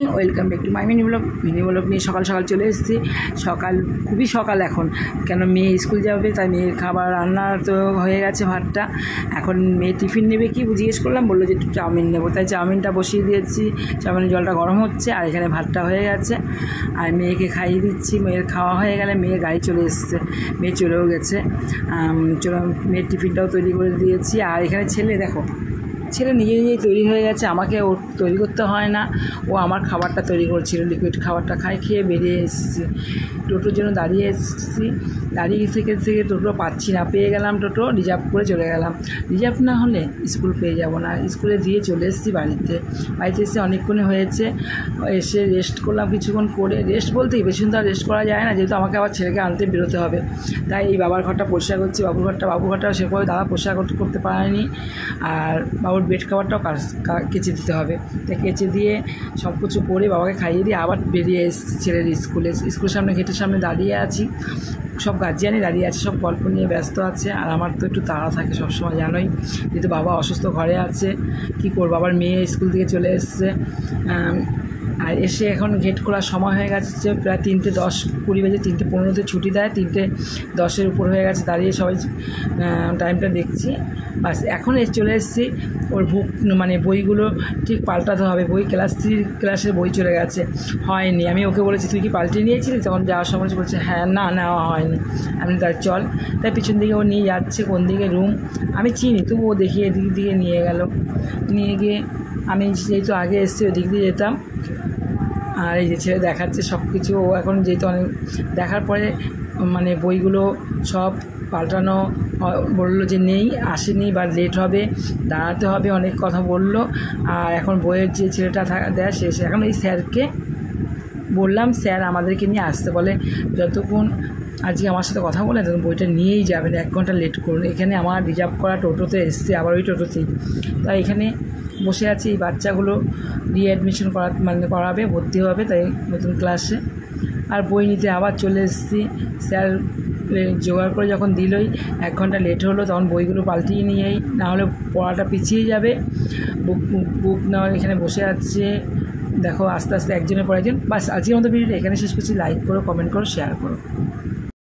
Welcome back to my mini blog নিয়ে সকাল সকাল চলে এসেছি। খুবই সকাল এখন, কেন মেয়ে স্কুল যাবে, তাই মেয়ের খাবার রান্না তো হয়ে গেছে। ভাতটা এখন মেয়ে টিফিন নেবে কি জিজ্ঞেস করলাম, বললো যে একটু চাউমিন নেবো, তাই চাউমিনটা বসিয়ে দিয়েছি। চাউমিনের জলটা গরম হচ্ছে আর এখানে ভাতটা হয়ে গেছে আর মেয়েকে খাইয়ে দিচ্ছি। মেয়ের খাওয়া হয়ে গেলে মেয়ের গাড়ি চলে এসছে, মেয়ে চলেও গেছে। মেয়ের টিফিনটাও তৈরি করে দিয়েছি। আর এখানে ছেলে নিজেই তৈরি হয়ে গেছে, আমাকে ওর তৈরি করতে হয় না। ও আমার খাবারটা তৈরি করছিল, লিকুইড খাবারটা খেয়ে বেরিয়ে এসেছি। টোটোর জন্য দাঁড়িয়ে থেকে টোটো পাচ্ছি না, পেয়ে গেলাম টোটো, রিজার্ভ করে চলে গেলাম। রিজার্ভ না হলে স্কুল পেয়ে যাব না। স্কুলে দিয়ে চলে এসেছি বাড়িতে এসে অনেকক্ষণ হয়েছে। এসে রেস্ট করলাম কিছুক্ষণ, করে রেস্ট বলতেই বেশিক্ষণ তো আর রেস্ট করা যায় না, যেহেতু আমাকে আবার ছেলেকে আনতে বেরোতে হবে। তাই এই বাবার ঘরটা পরিষ্কার করছি। বাবুর ঘরটা সেভাবে দাদা পরিষ্কার করতে পারেনি। আর বাবুর বেড খাবারটাও কেচে দিতে হবে, তাই কেচে দিয়ে সব কিছু করে বাবাকে খাইয়ে দিয়ে আবার বেরিয়ে এসেছি ছেলের স্কুলের সামনে, গেটের সামনে দাঁড়িয়ে আছি। সব গার্জিয়ানই দাঁড়িয়ে আছে, সব গল্প নিয়ে ব্যস্ত আছে। আর আমার তো একটু তাড়া থাকে সবসময়, জানোই, যেহেতু বাবা অসুস্থ ঘরে আছে। কি করবো, আবার মেয়ে স্কুল থেকে চলে এসছে। আর এসে এখন গেট খোলার সময় হয়ে গেছে, প্রায় 3:10-20 বাজে। 3:15 ছুটি দেয়, 3:10 উপর হয়ে গেছে। দাঁড়িয়ে সবাই টাইমটা দেখছি। বাস এখন চলে এসেছি। ওর বইগুলো ঠিক পাল্টাতে হবে। ক্লাস 3 ক্লাসের বই চলে গেছে, হয়নি। আমি ওকে বলেছি, তুই কি পাল্টে নিয়েছিলি? তখন যাওয়ার সময় বলছে হ্যাঁ, না নেওয়া হয়নি। আমি তার চল, তাই পিছন দিকে ও নিয়ে যাচ্ছে। কোন দিকে রুম আমি চিনি, তবু ও দেখিয়ে এদিক দিকে নিয়ে গেল। নিয়ে গিয়ে আমি যেহেতু আগে এসেছি ওই দিক দিয়ে যেতাম। আর এই যে ছেলে দেখাচ্ছে সব কিছু। ও এখন যেহেতু অনেক দেখার পরে বইগুলো সব পাল্টানো বললো যে আসেনি বা লেট হবে, দাঁড়াতে হবে, অনেক কথা বললো। আর এখন বইয়ের যে ছেলেটা দেয় সে এখন এই স্যারকে বললাম, স্যার আমাদেরকে নিয়ে আসতে বলে। যতক্ষণ আজকে আমার সাথে কথা বলে তখন বইটা নিয়েই যাবেন, 1 ঘন্টা লেট করুন। এখানে আমার রিজার্ভ করা টোটোতে এসছে, আবার ওই টোটোতেই। তাই এখানে বসে আছি। এই বাচ্চাগুলো রিঅ্যাডমিশন করাবে, ভর্তি হবে, তাই নতুন ক্লাসে। আর বই নিতে আবার চলে এসেছি। স্যার জোগাড় করে যখন দিলই, 1 ঘন্টা লেট হলো, তখন বইগুলো পাল্টিয়ে নিয়েই, না হলে পড়াটা পিছিয়ে যাবে। বুক নেওয়ার এখানে বসে আছে। দেখো আস্তে আস্তে একজনের পর একজন। বাস আজকের মতো ভিডিওটা এখানে শেষ করছি। লাইক করো, কমেন্ট করো, শেয়ার করো।